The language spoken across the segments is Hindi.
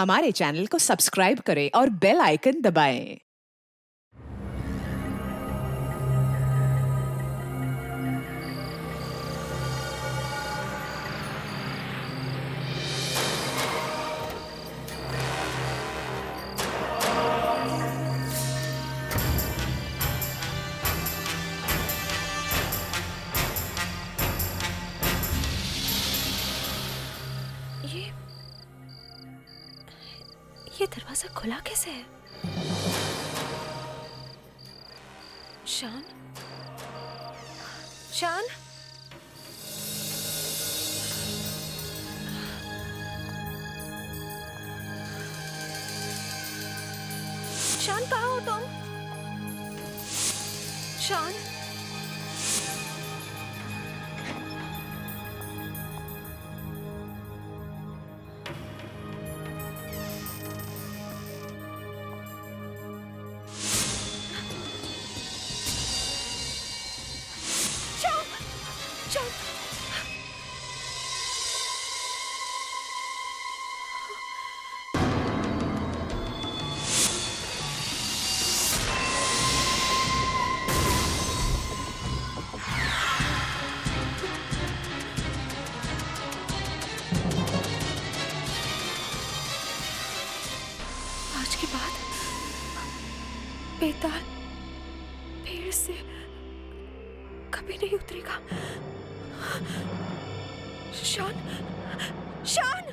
हमारे चैनल को सब्सक्राइब करें और बेल आइकन दबाएं। ये दरवाजा खुला कैसे है? शान? शान? शान कहाँ हो तुम? शान? आज के बाद बेताल पेड़ से कभी नहीं उतरेगा। शान, शान,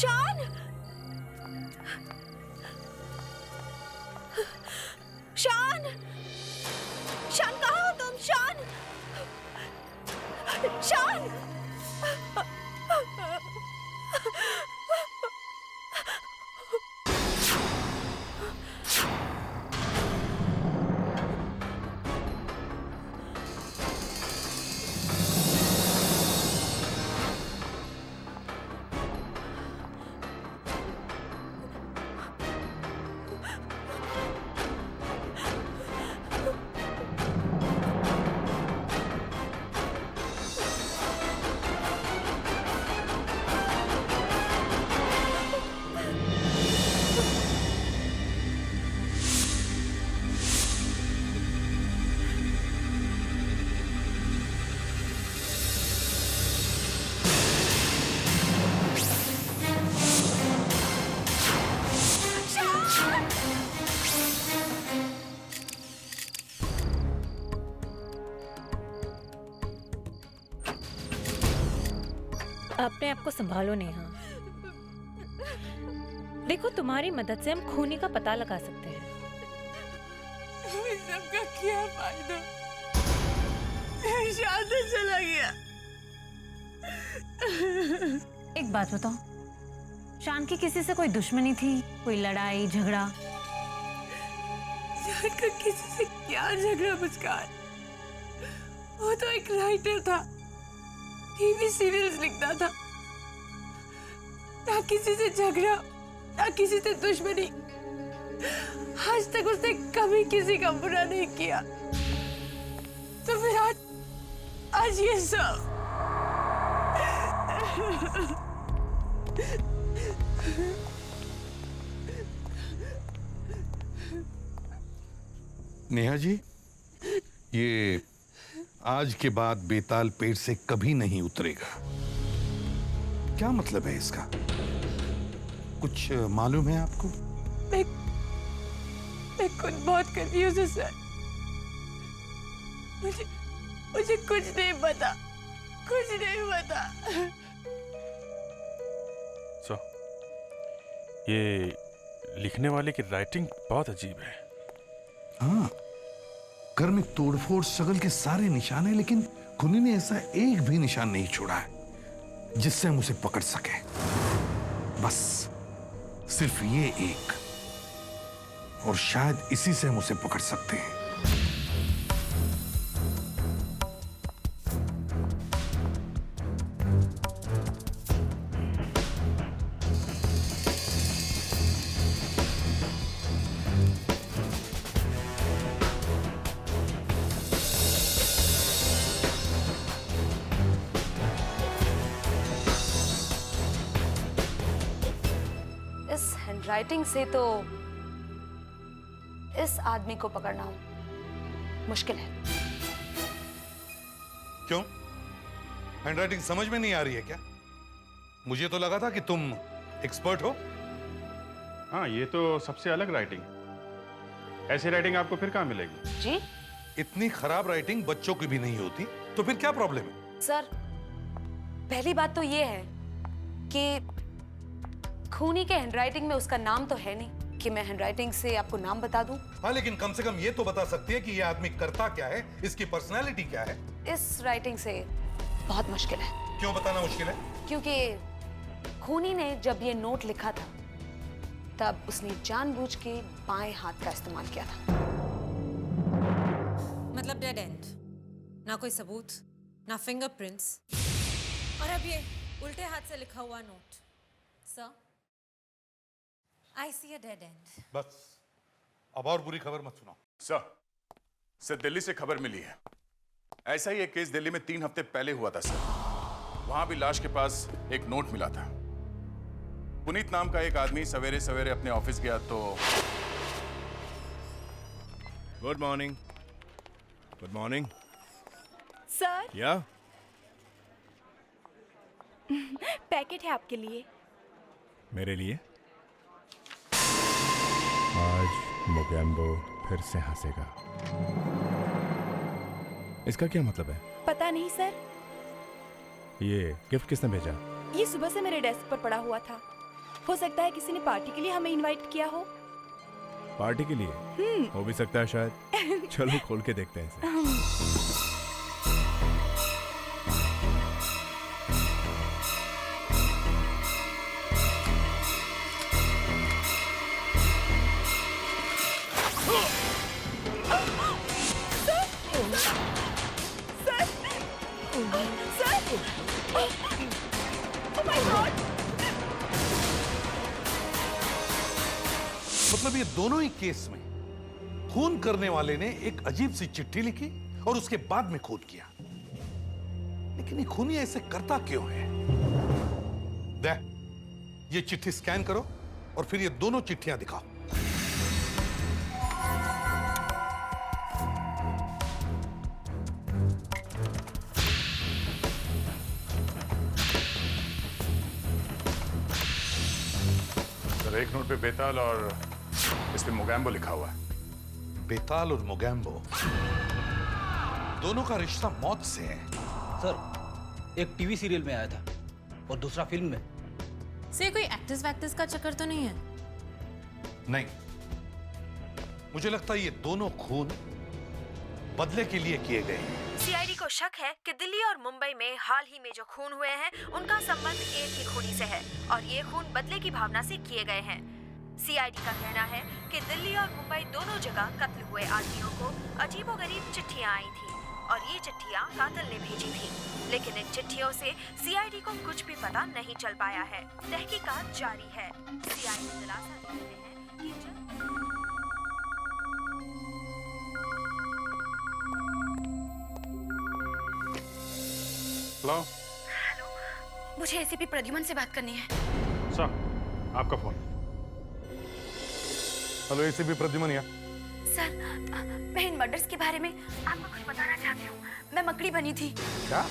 शान, शान, शान कहाँ हो तुम? शान, शान। अपने आप को संभालो नेहा। देखो, तुम्हारी मदद से हम खूनी का पता लगा सकते हैं। इस सबका क्या फायदा? शान तो चला गया। एक बात बताओ, शान की किसी से कोई दुश्मनी थी? कोई लड़ाई झगड़ा? शान का किसी से क्या झगड़ा मुस्कान? वो तो एक राइटर था, टीवी सीरियल्स लिखता था। ना किसी से झगड़ा, ना किसी से दुश्मनी। आज तक उसने कभी किसी का बुरा नहीं किया। तो फिर आज ये सब। नेहा जी, ये आज के बाद बेताल पेड़ से कभी नहीं उतरेगा। क्या मतलब है इसका? कुछ मालूम है आपको? मैं खुद बहुत कंफ्यूज हूँ सर। मुझे कुछ नहीं पता, कुछ नहीं पता। ये लिखने वाले की राइटिंग बहुत अजीब है। हाँ, घर में तोड़फोड़ शगल के सारे निशान हैं, लेकिन खूनी ने ऐसा एक भी निशान नहीं छोड़ा है जिससे हम उसे पकड़ सके। बस सिर्फ ये एक, और शायद इसी से हम उसे पकड़ सकते हैं। हैंडराइटिंग से तो इस आदमी को पकड़ना मुश्किल है। क्यों? हैंडराइटिंग समझ में नहीं आ रही है क्या? मुझे तो लगा था कि तुम एक्सपर्ट हो। हाँ, ये तो सबसे अलग राइटिंग। ऐसी राइटिंग आपको फिर कहाँ मिलेगी? जी इतनी खराब राइटिंग बच्चों की भी नहीं होती, तो फिर क्या प्रॉब्लम है? सर, पहली बात तो ये है कि खूनी के हैंडराइटिंग में उसका नाम तो है नहीं कि मैं हैंडराइटिंग से आपको नाम बता दूं। हाँ, लेकिन कम से कम ये तो बता सकती है कि ये आदमी करता क्या है, इसकी पर्सनालिटी क्या है। इस राइटिंग से बहुत मुश्किल है। क्यों बताना मुश्किल है? क्योंकि खूनी ने जब ये नोट लिखा था तब उसने जानबूझ के बाएं हाथ का इस्तेमाल किया था। मतलब डेड एंड, ना कोई सबूत, ना फिंगरप्रिंट्स, और अब ये उल्टे हाथ से लिखा हुआ note. Sir, I see a dead end. बस, अब और बुरी खबर मत सुनाओ। सर दिल्ली से खबर मिली है। ऐसा ही एक केस दिल्ली में 3 हफ्ते पहले हुआ था सर। वहां भी लाश के पास एक नोट मिला था। पुनीत नाम का एक आदमी सवेरे सवेरे अपने ऑफिस गया तो। Good morning. Good morning. Sir, या पैकेट है आपके लिए। मेरे लिए? आज मोगैम्बो फिर से हंसेगा। इसका क्या मतलब है? पता नहीं सर, ये गिफ्ट किसने भेजा? ये सुबह से मेरे डेस्क पर पड़ा हुआ था। हो सकता है किसी ने पार्टी के लिए हमें इनवाइट किया हो। पार्टी के लिए? हो भी सकता है शायद। चलो खोल के देखते हैं इसे। मतलब ये दोनों ही केस में खून करने वाले ने एक अजीब सी चिट्ठी लिखी और उसके बाद में खून किया। लेकिन ये खूनी ऐसे करता क्यों है? ये चिट्ठी स्कैन करो और फिर ये दोनों चिट्ठियां दिखाओ। सर एक नोट पे बेताल और इस पे मोगैम्बो लिखा हुआ है। बेताल और मोगैम्बो दोनों का रिश्ता मौत से है। सर, एक टीवी सीरियल में आया था और दूसरा फिल्म में। से कोई एक्टर्स वैक्टर्स का चक्कर तो नहीं है? नहीं, मुझे लगता है ये दोनों खून बदले के लिए किए गए हैं। सीआईडी को शक है कि दिल्ली और मुंबई में हाल ही में जो खून हुए हैं उनका संबंध एक ही खूनी से है और ये खून बदले की भावना से किए गए हैं। सीआईडी का कहना है कि दिल्ली और मुंबई दोनों जगह कत्ल हुए आदमियों को अजीबोगरीब चिट्ठियां आई थी और ये चिट्ठियां कातिल ने भेजी थी, लेकिन इन चिट्ठियों से सीआईडी को कुछ भी पता नहीं चल पाया है। तहकीकात जारी है। सीआईडी दिलासा दे रहे हैं कि हेलो, मुझे एसीपी प्रद्युमन से बात करनी है। सर, आपका फोन। हेलो, एसीपी प्रद्युमन यहाँ। सर, मैं इन मर्डर्स के बारे में आपको कुछ बताना चाहती हूँ। मैं मकड़ी बनी थी। क्या?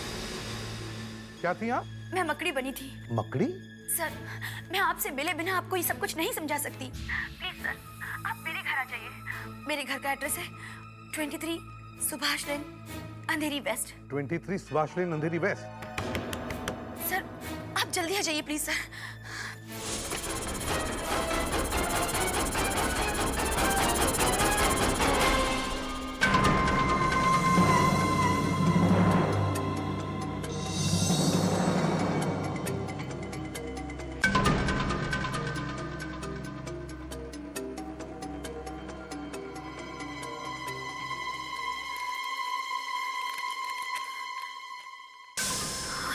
क्या थी आप? मैं मकड़ी बनी थी। मकड़ी? सर, मैं आपसे मिले बिना आपको ये सब कुछ नहीं समझा सकती। प्लीज सर, आप मेरे घर आ जाइए। मेरे घर का एड्रेस है 23 सुभाष लेन, अंधेरी वेस्ट। 23 सुभाष लेन, अंधेरी वेस्ट। सर, आप जल्दी आ जाइए प्लीज सर।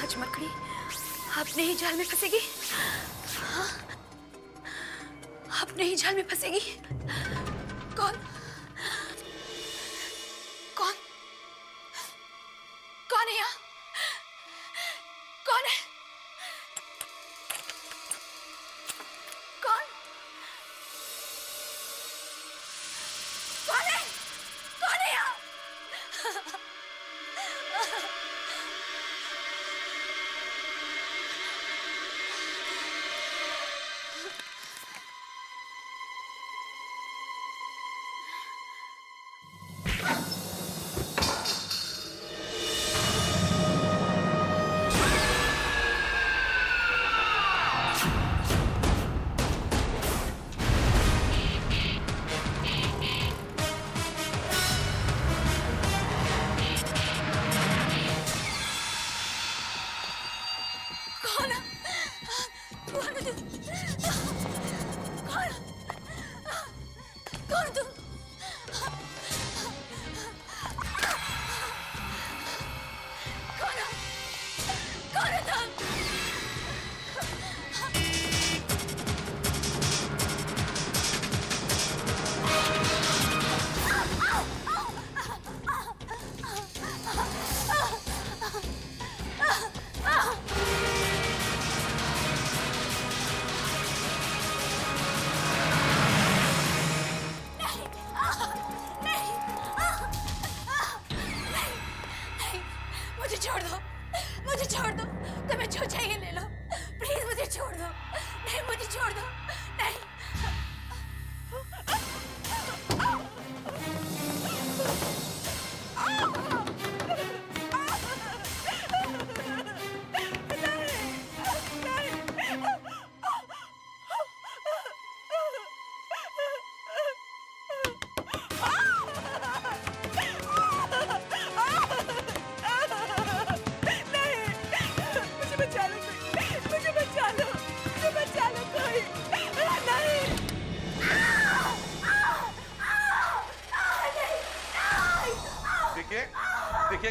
आज मकड़ी अपने ही जाल में फंसेगी। हाँ, अपने ही जाल में फंसेगी। कौन कौन कौन है यहाँ? कौन है? कौन?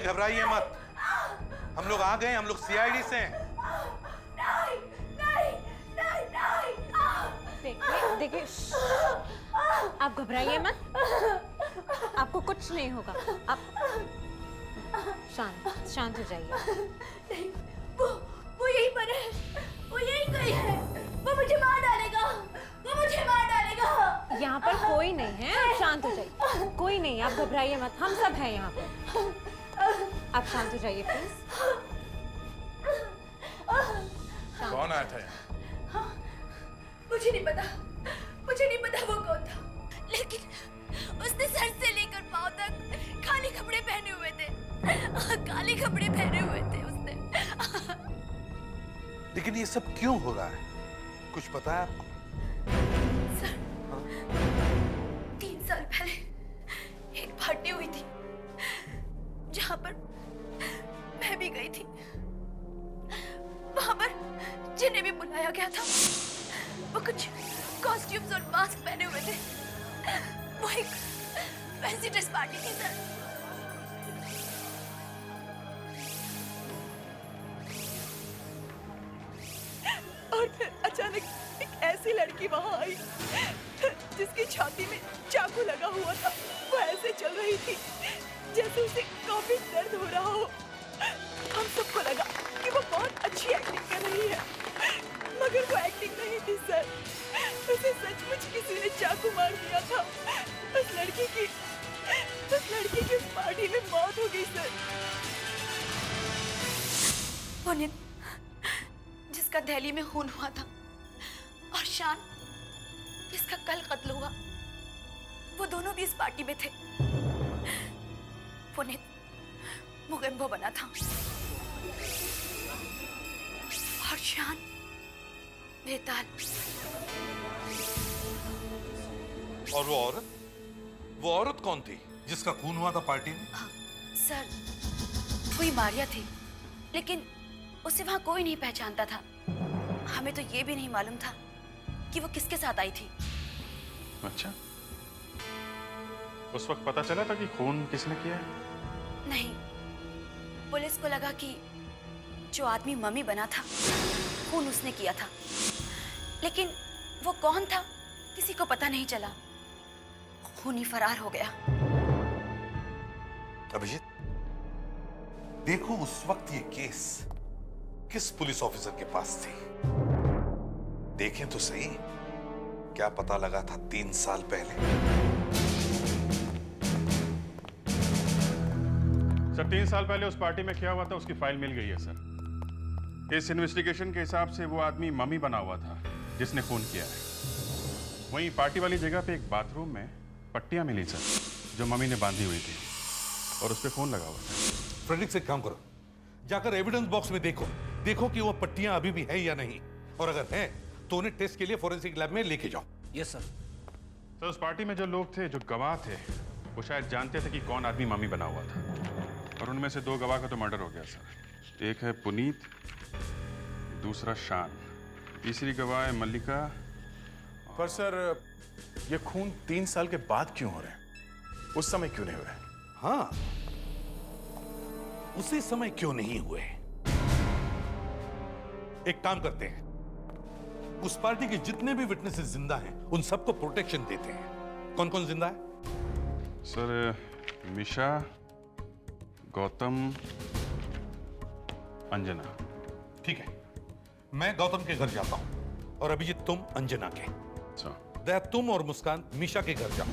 घबराइए मत, हम लोग आ गए, हम लोग सीआईडी से हैं। देखिए, आप घबराइए मत, आपको कुछ नहीं होगा। आप शांत हो जाइए। वो यहीं पर है, वो यहीं कहीं है, वो मुझे मार डालेगा, वो मुझे मार डालेगा। यहाँ पर कोई नहीं है, आप शांत हो जाइए। कोई नहीं, आप घबराइए मत, हम सब हैं यहाँ पे। आप शांत हो जाइए प्लीज। कौन आया था यहाँ? मुझे नहीं पता वो कौन था, लेकिन उसने सर से लेकर पांव तक काले कपड़े पहने हुए थे, काले कपड़े पहने हुए थे उसने। लेकिन ये सब क्यों हो रहा है, कुछ पता है आपको? सर, 3 साल पहले एक पार्टी हुई थी जहां पर मैं भी गई थी। वहां पर जिन्हें भी बुलाया गया था वो कुछ कॉस्ट्यूम्स और मास्क पहने हुए थे। वो एक फैंसी ड्रेस पार्टी थी सर। और फिर अचानक एक ऐसी लड़की वहां आई जिसकी छाती में चाकू लगा हुआ था। वो ऐसे चल रही थी जैसे उसे काफी दर्द हो रहा हो। हम सबको लगा कि वो बहुत अच्छी एक्टिंग कर रही है, मगर वो एक्टिंग नहीं थी सर। उसे सचमुच किसी ने चाकू मार दिया था। उस लड़की की उस पार्टी में मौत हो गई सर। पुनीत, जिसका दिल्ली में खून हुआ था, और शान, जिसका कल कत्ल हुआ, वो दोनों भी इस पार्टी में थे। पुनीत मुगेम्बो बना था और शान बेताल। और वो औरत कौन थी जिसका खून हुआ था पार्टी में? सर, वही मारिया थी, लेकिन उसे वहां कोई नहीं पहचानता था। हमें तो ये भी नहीं मालूम था कि वो किसके साथ आई थी। अच्छा, उस वक्त पता चला था कि खून किसने किया है? नहीं, पुलिस को लगा कि जो आदमी मम्मी बना था खून उसने किया था, लेकिन वो कौन था किसी को पता नहीं चला। खूनी फरार हो गया। अभिजीत, देखो उस वक्त ये केस किस पुलिस ऑफिसर के पास थी, देखें तो सही, क्या पता लगा था 3 साल पहले। सर, 3 साल पहले उस पार्टी में क्या हुआ था उसकी फाइल मिल गई है सर। इस इन्वेस्टिगेशन के हिसाब से वो आदमी मम्मी बना हुआ था जिसने खून किया है। वहीं पार्टी वाली जगह पे एक बाथरूम में पट्टियां मिली सर, जो मम्मी ने बांधी हुई थी, और उस पे खून लगा हुआ था। फ्रेडरिक, से काम करो, जाकर एविडेंस बॉक्स में देखो कि वो पट्टियां अभी भी है या नहीं, और अगर है तो उन्हें टेस्ट के लिए फोरेंसिक लैब में लेके जाओ। Yes sir. सर, उस पार्टी में जो लोग थे, जो गवाह थे, वो शायद जानते थे कि कौन आदमी मम्मी बना हुआ था, और उनमें से 2 गवाह का तो मर्डर हो गया सर। एक है पुनीत, दूसरा शान, तीसरी गवाह है मल्लिका। पर सर, ये खून 3 साल के बाद क्यों हो रहे हैं? उस समय क्यों नहीं हुए? हाँ, उसी समय क्यों नहीं हुए? एक काम करते हैं, उस पार्टी के जितने भी विटनेसेस जिंदा हैं, उन सबको प्रोटेक्शन देते हैं। कौन कौन जिंदा है? सर, मिशा, गौतम, अंजना। ठीक है, मैं गौतम के घर जाता हूं, और अभिजीत तुम अंजना के। अच्छा। दया, तुम और मुस्कान मिशा के घर जाओ।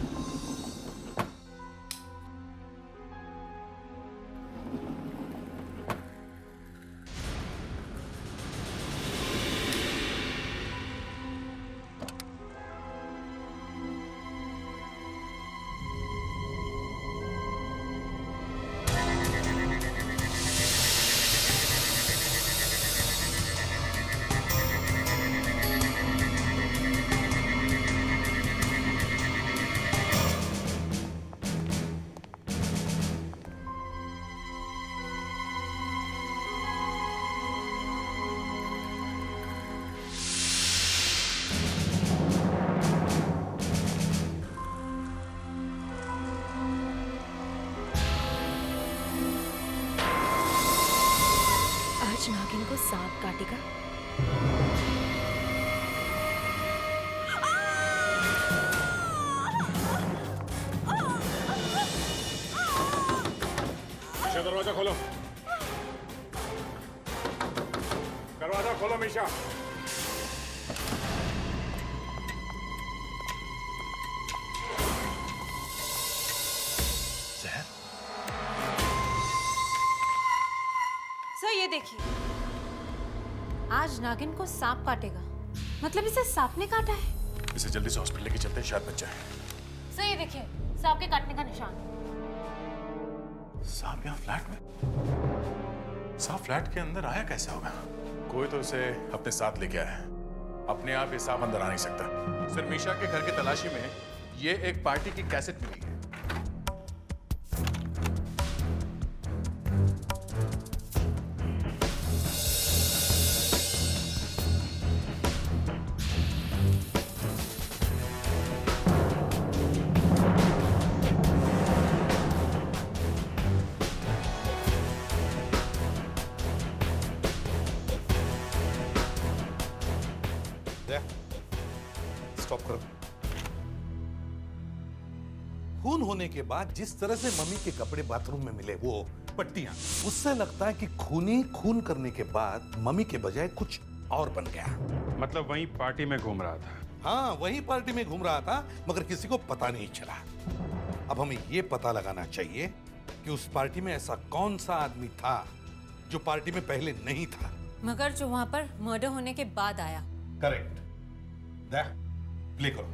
मीशा। सर ये देखिए, आज नागिन को सांप काटेगा। मतलब इसे सांप ने काटा है। इसे जल्दी से हॉस्पिटल लेके चलते हैं, शायद बच जाए। सर ये देखिए, सांप के काटने का निशान। सांप यहाँ फ्लैट में? सांप फ्लैट के अंदर आया कैसे होगा? कोई तो इसे अपने साथ लेके आया है। अपने आप ये सांप अंदर आ नहीं सकता। सिर्फ मीशा के घर की तलाशी में ये एक पार्टी की कैसेट मिली है। स्टॉप करो। खून होने के बाद जिस तरह से मम्मी के कपड़े बाथरूम में मिले, वो पट्टियां, उससे लगता है कि खूनी खून करने के बाद मम्मी के बजाय कुछ और बन गया। मतलब वहीं पार्टी में घूम रहा था? हाँ, वही पार्टी में घूम रहा था, मगर किसी को पता नहीं चला। अब हमें ये पता लगाना चाहिए कि उस पार्टी में ऐसा कौन सा आदमी था जो पार्टी में पहले नहीं था। मगर जो वहां पर मर्डर होने के बाद आया। करेक्ट। प्ले करो।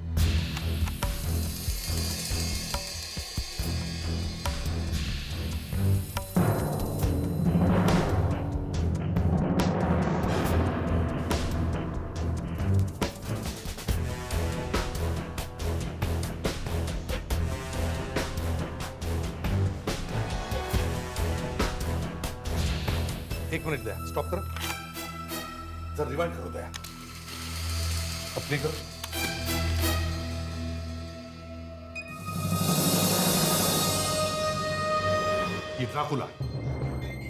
एक मिनट दया, स्टॉप करो। जरा रिवाइंड करो दया। अब प्ले करो। ये ड्राकुला,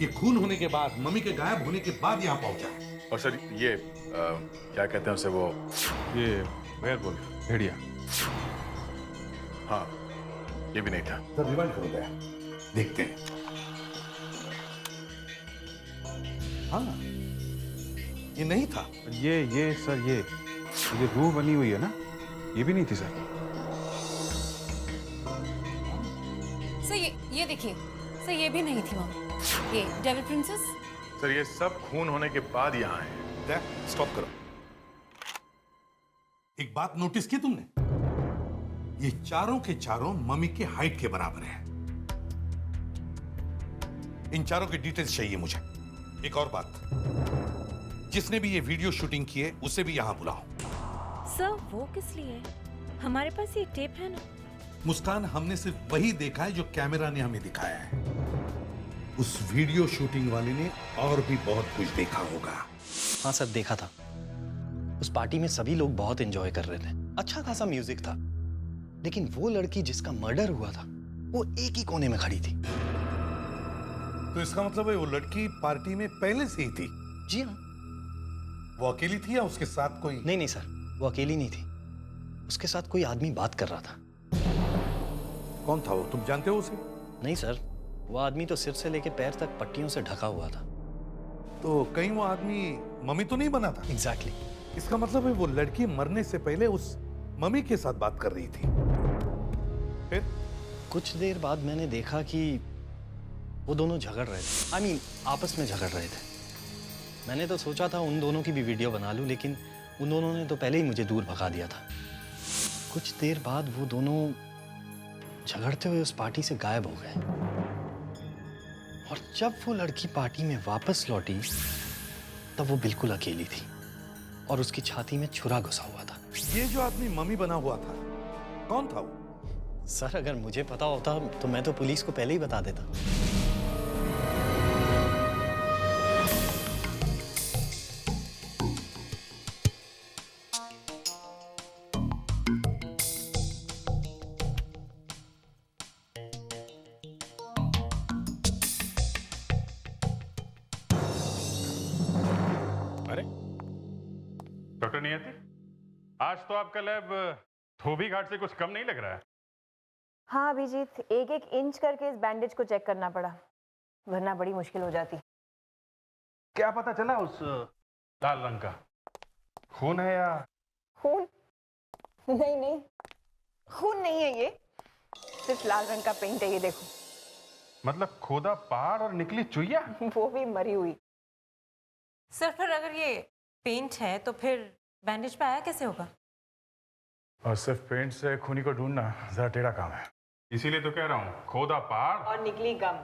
ये खून होने के बाद, मम्मी के गायब होने के बाद यहां पहुंचा। और सर ये क्या कहते हैं उसे, वो ये वेयरवुल्फ, भेड़िया। हाँ, ये भी नहीं था। सर रिवाइंड करो दया, देखते हैं। हाँ, ये नहीं था। ये सर, ये रूह बनी हुई है ना, ये भी नहीं थी सर। सर ये देखिए, सर ये भी नहीं थी मम्मी। ये डेविल प्रिंसेस। सर ये सब खून होने के बाद यहाँ है। स्टॉप करो। एक बात नोटिस की तुमने? ये चारों के चारों मम्मी के हाइट के बराबर है। इन चारों की डिटेल्स चाहिए मुझे। एक और बात, जिसने भी ये वीडियो शूटिंग की है उसे भी यहां बुलाओ। सर वो किस लिए? हमारे पास ये टेप है ना। मुस्कान, हमने सिर्फ वही देखा है जो कैमरा ने हमें दिखाया है। उस वीडियो शूटिंग वाले ने और भी बहुत कुछ देखा होगा। हाँ सर, देखा था। उस पार्टी में सभी लोग बहुत एंजॉय कर रहे थे, अच्छा खासा म्यूजिक था, लेकिन वो लड़की जिसका मर्डर हुआ था वो एक ही कोने में खड़ी थी। तो इसका मतलब है वो लड़की पार्टी में पहले से ही थी? जी हाँ। वो अकेली थी या उसके साथ कोई? नहीं सर, वो अकेली नहीं थी, उसके साथ कोई आदमी बात कर रहा था। कौन था वो, तुम जानते हो उसे? नहीं सर, वो आदमी तो सिर से लेके पैर तक पट्टियों से ढका हुआ था। तो कहीं वो आदमी मम्मी तो नहीं बना था? एग्जैक्टली। इसका मतलब है वो लड़की मरने से पहले उस मम्मी के साथ बात कर रही थी। फिर कुछ देर बाद मैंने देखा कि वो दोनों झगड़ रहे थे। I mean, आपस में झगड़ रहे थे। मैंने तो सोचा था उन दोनों की भी वीडियो बना लूं, लेकिन उन दोनों ने तो पहले ही मुझे दूर भगा दिया था। कुछ देर बाद वो दोनों झगड़ते हुए उस पार्टी से गायब हो गए, और जब वो लड़की पार्टी में वापस लौटी तब वो बिल्कुल अकेली थी और उसकी छाती में छुरा घुसा हुआ था। ये जो आदमी मम्मी बना हुआ था, कौन था वो? सर अगर मुझे पता होता तो मैं तो पुलिस को पहले ही बता देता। अरे डॉक्टर नियति, आज तो आपका लैब धोबी घाट से कुछ कम नहीं लग रहा है। हाँ अभिजीत, एक एक इंच करके इस बैंडेज को चेक करना पड़ा, वरना बड़ी मुश्किल हो जाती। क्या पता चला उस लाल रंग का खून है या? खून? नहीं नहीं, खून नहीं है ये, सिर्फ लाल रंग का पेंट है ये, देखो। मतलब खोदा पहाड़ और निकली चुईया? वो भी मरी हुई। सर फिर अगर ये पेंट है तो फिर बैंडेज पे आया कैसे होगा? और सिर्फ पेंट से खूनी को ढूंढना जरा टेढ़ा काम है, इसीलिए तो कह रहा हूँ खोदा पहाड़ और निकली गम।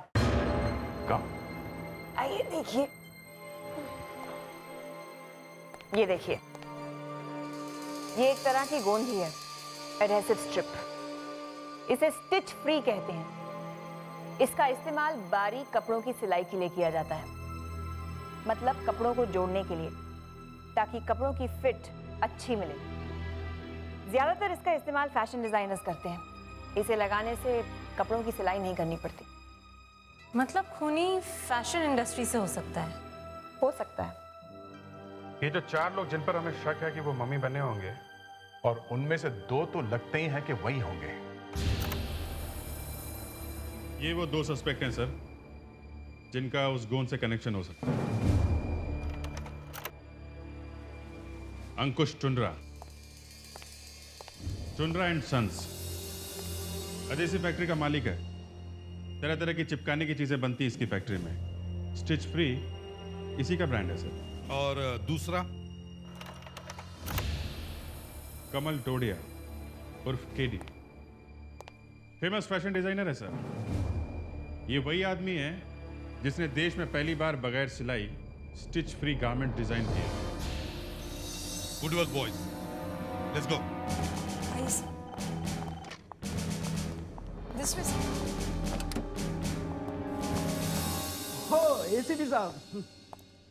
गम? आइए देखिए, ये देखिए, ये एक तरह की गोंद ही है, एडहेसिव स्ट्रिप। इसे स्टिच फ्री कहते हैं। इसका इस्तेमाल बारीक कपड़ों की सिलाई के लिए किया जाता है, मतलब कपड़ों को जोड़ने के लिए, ताकि कपड़ों की फिट अच्छी मिले। ज्यादातर इसका इस्तेमाल फैशन डिजाइनर्स करते हैं। इसे लगाने से कपड़ों की सिलाई नहीं करनी पड़ती। मतलब खूनी फैशन इंडस्ट्री से हो सकता है? हो सकता है। ये जो 4 लोग जिन पर हमें शक है कि वो मम्मी बने होंगे, और उनमें से 2 तो लगते ही हैं कि वही होंगे। ये वो 2 सस्पेक्ट हैं सर, जिनका उस गोंद से कनेक्शन हो सकता है। Ankush Tundra and sons, Ajay factory का मालिक है। तरह तरह की चिपकाने की चीजें बनती है इसकी फैक्ट्री में। स्टिच फ्री इसी का ब्रांड है सर। और दूसरा? कमल टोडिया उर्फ केडी, फेमस फैशन डिजाइनर है सर। ये वही आदमी है जिसने देश में पहली बार बगैर सिलाई स्टिच फ्री गारमेंट डिजाइन किया। Good work boys, let's go. This way. हो एसीपी साहब,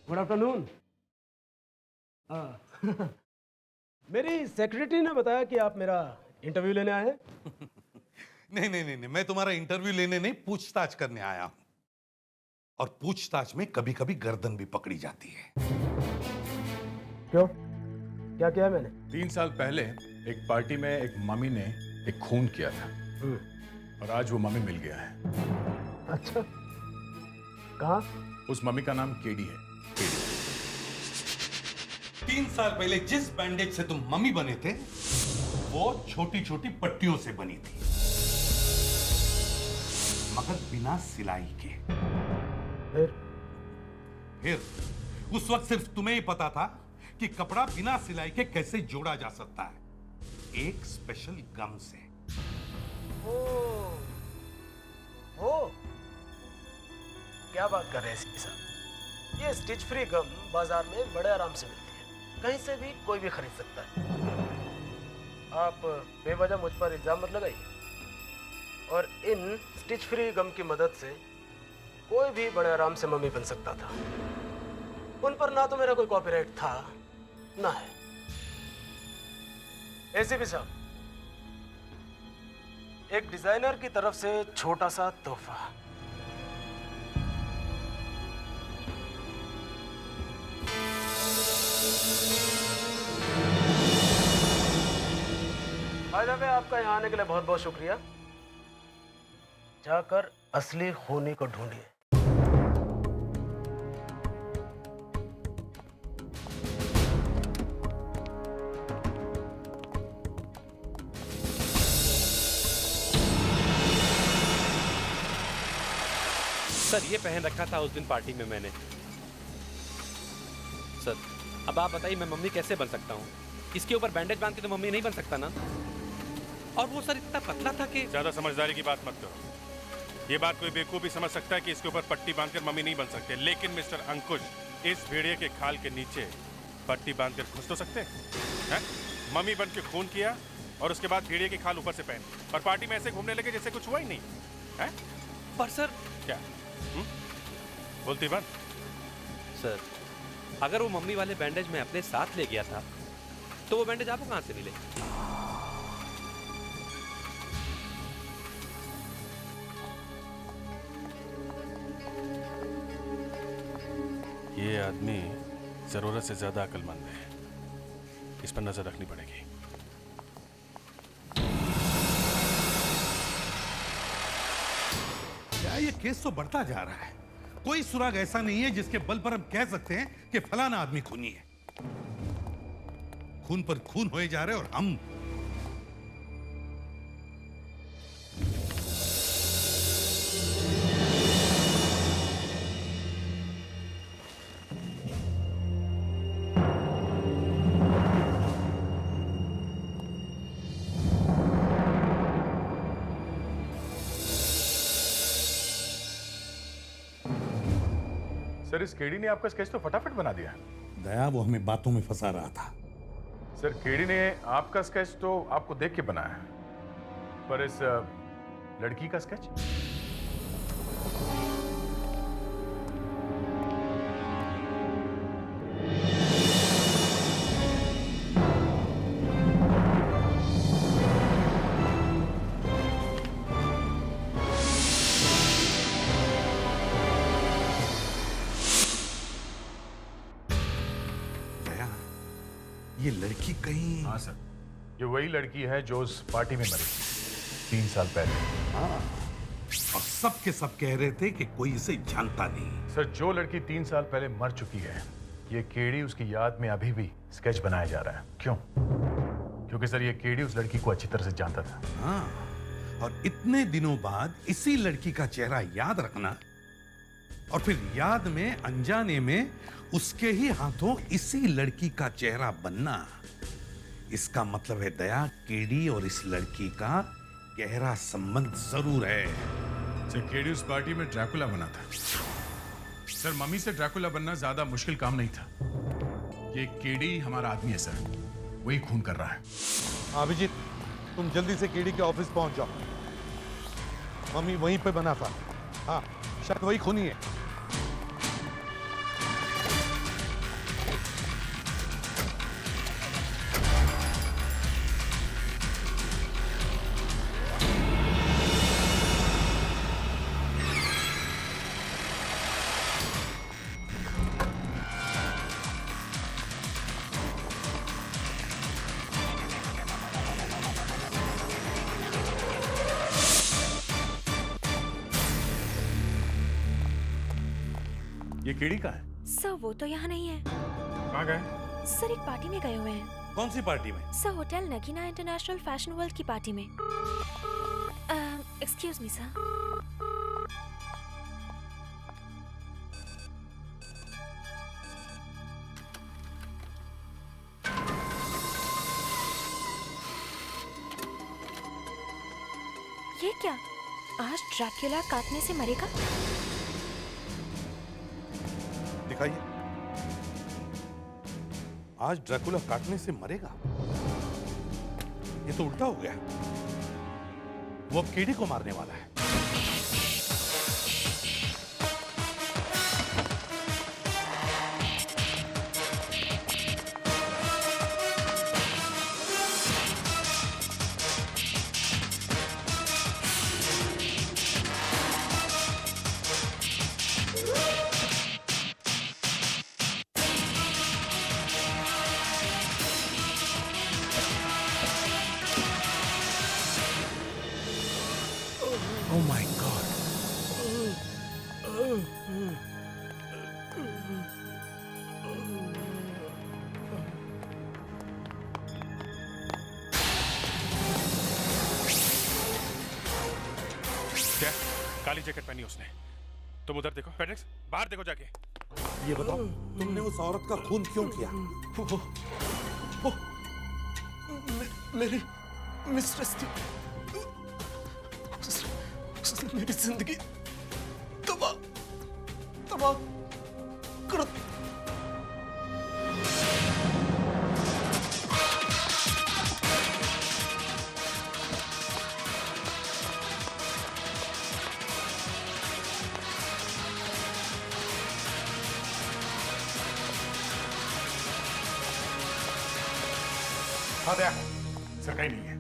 गुड आफ्टरनून। मेरी सेक्रेटरी ने बताया कि आप मेरा इंटरव्यू लेने आए हैं। नहीं नहीं नहीं, मैं तुम्हारा इंटरव्यू लेने नहीं, पूछताछ करने आया हूं। और पूछताछ में कभी कभी गर्दन भी पकड़ी जाती है। क्यों, क्या किया मैंने? 3 साल पहले एक पार्टी में एक मम्मी ने एक खून किया था, और आज वो मम्मी मिल गया है। अच्छा, कहाँ? उस मम्मी का नाम केडी है। 3 साल पहले जिस बैंडेज से तुम मम्मी बने थे, वो छोटी छोटी पट्टियों से बनी थी, मगर बिना सिलाई के। फिर उस वक्त सिर्फ तुम्हें ही पता था कि कपड़ा बिना सिलाई के कैसे जोड़ा जा सकता है, एक स्पेशल गम से। ओ, क्या बात कर रहे हैं एसीपी साहब? ये स्टिच फ्री गम बाजार में बड़े आराम से मिलती है, कहीं से भी कोई भी खरीद सकता है। आप बेवजह मुझ पर इल्जाम मत लगाइए। और इन स्टिच फ्री गम की मदद से कोई भी बड़े आराम से मम्मी बन सकता था। उन पर ना तो मेरा कोई कॉपीराइट था, ना है। एसीपी साहब, एक डिजाइनर की तरफ से छोटा सा तोहफा। बाय द वे, आपका यहाँ आने के लिए बहुत बहुत शुक्रिया। जाकर असली खूनी को ढूंढिए। सर ये पहन रखा था उस दिन पार्टी में मैंने। सर अब आप बताइए मैं मम्मी कैसे बन सकता हूँ? इसके ऊपर बैंडेज बांध के तो मम्मी नहीं बन सकता ना। और वो सर इतना पतला था कि। ज्यादा समझदारी की बात मत करो। ये बात कोई बेवकूफ भी समझ सकता है कि इसके ऊपर पट्टी बांधकर मम्मी नहीं बन सकते, लेकिन मिस्टर अंकुश, इस भेड़िए के खाल के नीचे पट्टी बांधकर घुस तो सकते हैं? मम्मी बन के खून किया और उसके बाद भेड़िए की खाल ऊपर से पहन, और पार्टी में ऐसे घूमने लगे जैसे कुछ हुआ ही नहीं है। पर सर क्या बोलती बंद? सर अगर वो मम्मी वाले बैंडेज में अपने साथ ले गया था तो वो बैंडेज आपको कहां से मिले? ये आदमी जरूरत से ज्यादा अक्लमंद है, इस पर नजर रखनी पड़ेगी। क्या ये केस तो बढ़ता जा रहा है। कोई सुराग ऐसा नहीं है जिसके बल पर हम कह सकते हैं कि फलाना आदमी खूनी है। खून पर खून होए जा रहे और हम सर इस केडी ने आपका स्केच तो फटाफट बना दिया। दया वो हमें बातों में फंसा रहा था। सर केडी ने आपका स्केच तो आपको देख के बनाया है, पर इस लड़की का स्केच? ये लड़की कहीं... हाँ सर, ये वही लड़की है जो उस पार्टी में मरी 3 साल पहले। हाँ, और सब के सब कह रहे थे कि कोई इसे जानता नहीं। सर जो लड़की 3 साल पहले मर चुकी है, ये केडी उसकी याद में अभी भी स्केच बनाया जा रहा है। क्यों? क्योंकि सर ये केडी उस लड़की को अच्छी तरह से जानता था। हाँ, और इतने दिनों बाद इसी लड़की का चेहरा याद रखना और फिर याद में अनजाने में उसके ही हाथों इसी लड़की का चेहरा बनना, इसका मतलब है दया, केडी और इस लड़की का गहरा संबंध जरूर है। सर केडी उस पार्टी में ड्रैकुला बना था। सर मम्मी से ड्रैकुला बनना ज्यादा मुश्किल काम नहीं था। ये केडी हमारा आदमी है सर, वही खून कर रहा है। अभिजीत, तुम जल्दी से केडी के ऑफिस पहुंच जाओ। मम्मी वहीं पे बना था। हाँ, शायद वही खूनी है। ये केडी का है? सर वो तो यहाँ नहीं है। कहाँ गए? सर एक पार्टी में गए हुए हैं। कौन सी पार्टी में? Sir hotel Nagina international fashion world की पार्टी में। Excuse me sir. ये क्या? आज ड्रैकुला काटने से मरेगा? दिखाइए। आज ड्रैकुला काटने से मरेगा? ये तो उल्टा हो गया। वो अब केडी को मारने वाला है। Oh my God. क्या? काली जैकेट पहनी उसने। तुम उधर देखो, पेड्रिक्स, बाहर देखो जाके। ये बताओ, तुमने उस औरत का खून क्यों किया? वो मेरी मिस्ट्रेस थी। उसने मेरी जिंदगी तबाह कर दी। हाँ दया, सर कहीं नहीं है।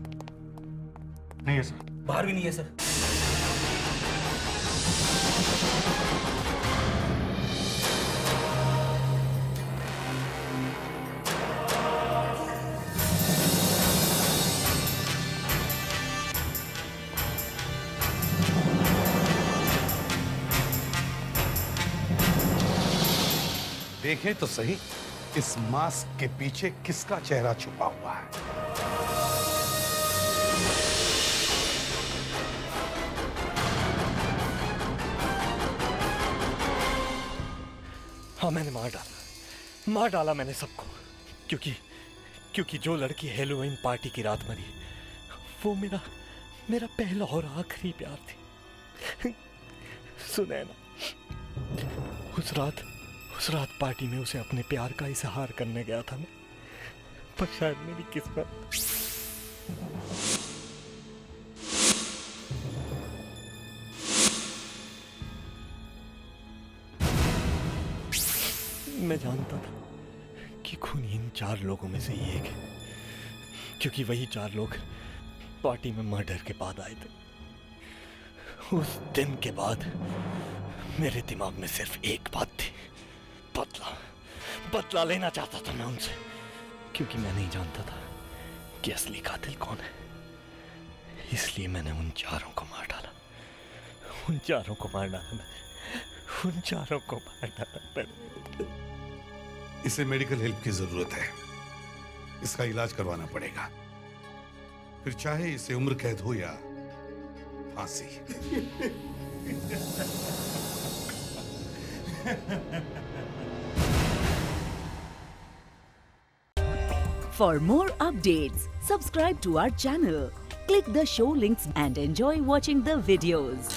नहीं है सर। बाहर भी नहीं है सर। देखें तो सही, इस मास्क के पीछे किसका चेहरा छुपा हुआ है। हाँ, मैंने मार डाला मैंने सबको, क्योंकि जो लड़की हेलोवीन पार्टी की रात मरी वो मेरा पहला और आखिरी प्यार थी। सुनैना, उस रात पार्टी में उसे अपने प्यार का इजहार करने गया था मैं, पर शायद मेरी किस्मत मैं जानता था कि खून इन 4 लोगों में से ही एक है, क्योंकि वही 4 लोग पार्टी में मर्डर के बाद आए थे। उस दिन के बाद मेरे दिमाग में सिर्फ एक बात थी, बदला लेना चाहता था मैं उनसे, क्योंकि मैं नहीं जानता था कि असली कातिल कौन है। इसलिए मैंने उन 4 को मार डाला, उन 4 को मार डाला। इसे मेडिकल हेल्प की जरूरत है, इसका इलाज करवाना पड़ेगा, फिर चाहे इसे उम्र कैद हो या फांसी। For more updates, subscribe to our channel, click the show links and enjoy watching the videos.